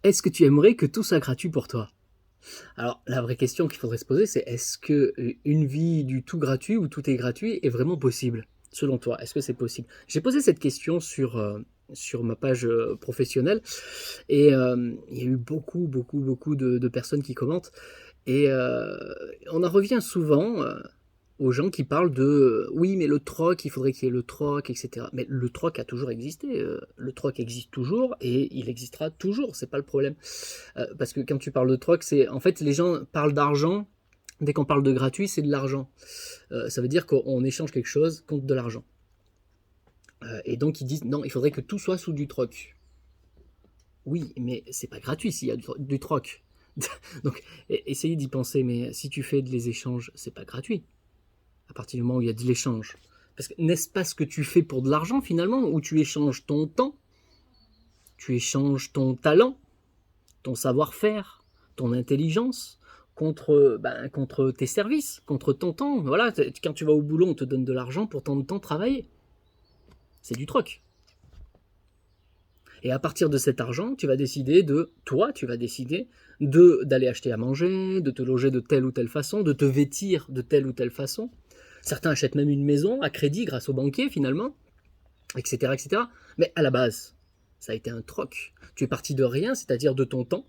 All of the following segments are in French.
est-ce que tu aimerais que tout soit gratuit pour toi? Alors, la vraie question qu'il faudrait se poser, c'est est-ce que une vie du tout gratuit où tout est gratuit est vraiment possible? Selon toi, est-ce que c'est possible? J'ai posé cette question sur ma page professionnelle et il y a eu beaucoup de personnes qui commentent. Et on en revient souvent aux gens qui parlent de oui, mais le troc, il faudrait qu'il y ait le troc, etc. Mais le troc a toujours existé. Le troc existe toujours et il existera toujours. C'est pas le problème. Parce que quand tu parles de troc, c'est en fait les gens parlent d'argent. Dès qu'on parle de gratuit, c'est de l'argent. Ça veut dire qu'on échange quelque chose contre de l'argent. Et donc ils disent non, il faudrait que tout soit sous du troc. Oui, mais c'est pas gratuit s'il y a du troc. Donc essayez d'y penser, mais si tu fais des échanges, c'est pas gratuit. À partir du moment où il y a de l'échange. Parce que n'est-ce pas ce que tu fais pour de l'argent finalement, où tu échanges ton temps, tu échanges ton talent, ton savoir-faire, ton intelligence contre tes services, contre ton temps. Voilà, quand tu vas au boulot, on te donne de l'argent pour ton temps travailler. C'est du troc. Et à partir de cet argent, tu vas décider d'aller acheter à manger, de te loger de telle ou telle façon, de te vêtir de telle ou telle façon. Certains achètent même une maison à crédit grâce au banquier finalement, etc., etc. Mais à la base, ça a été un troc. Tu es parti de rien, c'est-à-dire de ton temps,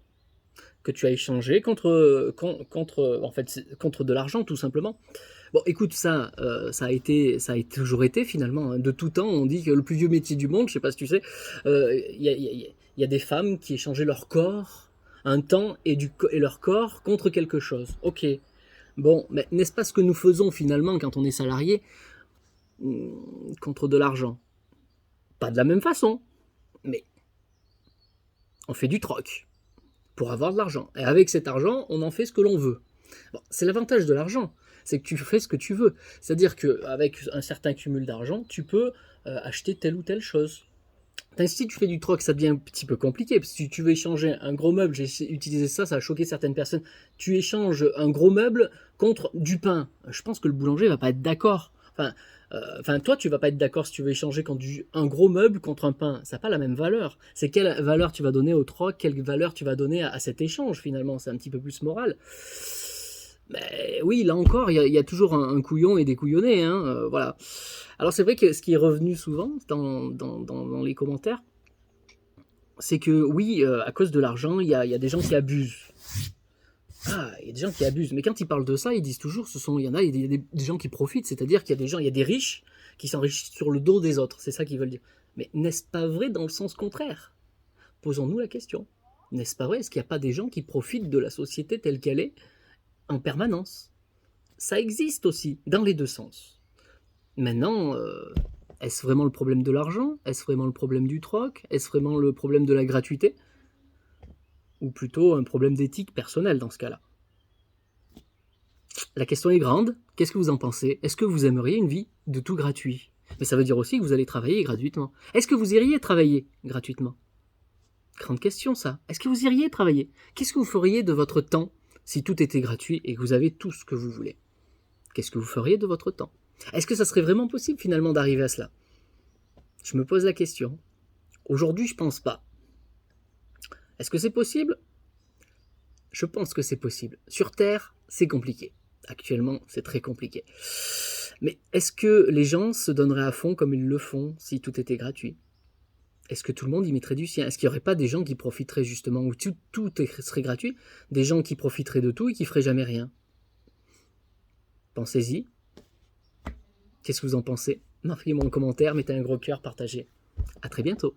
que tu as échangé contre de l'argent tout simplement. Bon, écoute, ça a toujours été finalement, hein. De tout temps, on dit que le plus vieux métier du monde, je sais pas si tu sais, il y a des femmes qui échangeaient leur corps, un temps et leur corps contre quelque chose. Ok, bon, mais n'est-ce pas ce que nous faisons finalement quand on est salarié contre de l'argent? Pas de la même façon, mais on fait du troc pour avoir de l'argent. Et avec cet argent, on en fait ce que l'on veut. Bon, c'est l'avantage de l'argent, c'est que tu fais ce que tu veux. C'est-à-dire qu'avec un certain cumul d'argent, tu peux acheter telle ou telle chose. Si tu fais du troc, ça devient un petit peu compliqué. Parce que si tu veux échanger un gros meuble, j'ai utilisé ça, ça a choqué certaines personnes. Tu échanges un gros meuble contre du pain. Je pense que le boulanger va pas être d'accord. Toi, tu vas pas être d'accord si tu veux échanger un gros meuble contre un pain. Ça n'a pas la même valeur. C'est quelle valeur tu vas donner au troc, quelle valeur tu vas donner à cet échange finalement. C'est un petit peu plus moral. Mais oui, là encore, il y a toujours un couillon et des couillonnés, hein, voilà. Alors c'est vrai que ce qui est revenu souvent dans les commentaires, c'est que oui, à cause de l'argent, il y a des gens qui abusent. Ah, il y a des gens qui abusent. Mais quand ils parlent de ça, ils disent toujours, il y en a, il y a des gens qui profitent, c'est-à-dire qu'il y a des gens, il y a des riches qui s'enrichissent sur le dos des autres. C'est ça qu'ils veulent dire. Mais n'est-ce pas vrai dans le sens contraire? Posons-nous la question. N'est-ce pas vrai? Est-ce qu'il n'y a pas des gens qui profitent de la société telle qu'elle est en permanence? Ça existe aussi, dans les deux sens. Maintenant, est-ce vraiment le problème de l'argent? Est-ce vraiment le problème du troc? Est-ce vraiment le problème de la gratuité? Ou plutôt un problème d'éthique personnelle dans ce cas-là? La question est grande. Qu'est-ce que vous en pensez? Est-ce que vous aimeriez une vie de tout gratuit? Mais ça veut dire aussi que vous allez travailler gratuitement. Est-ce que vous iriez travailler gratuitement? Grande question ça. Est-ce que vous iriez travailler? Qu'est-ce que vous feriez de votre temps si tout était gratuit et que vous avez tout ce que vous voulez? Qu'est-ce que vous feriez de votre temps? Est-ce que ça serait vraiment possible finalement d'arriver à cela? Je me pose la question. Aujourd'hui, je pense pas. Est-ce que c'est possible? Je pense que c'est possible. Sur Terre, c'est compliqué. Actuellement, c'est très compliqué. Mais est-ce que les gens se donneraient à fond comme ils le font si tout était gratuit? Est-ce que tout le monde y mettrait du sien? Est-ce qu'il n'y aurait pas des gens qui profiteraient justement, où tout serait gratuit, des gens qui profiteraient de tout et qui feraient jamais rien? Pensez-y. Qu'est-ce que vous en pensez? Marquez-moi en commentaire, mettez un gros cœur, partagez. À très bientôt.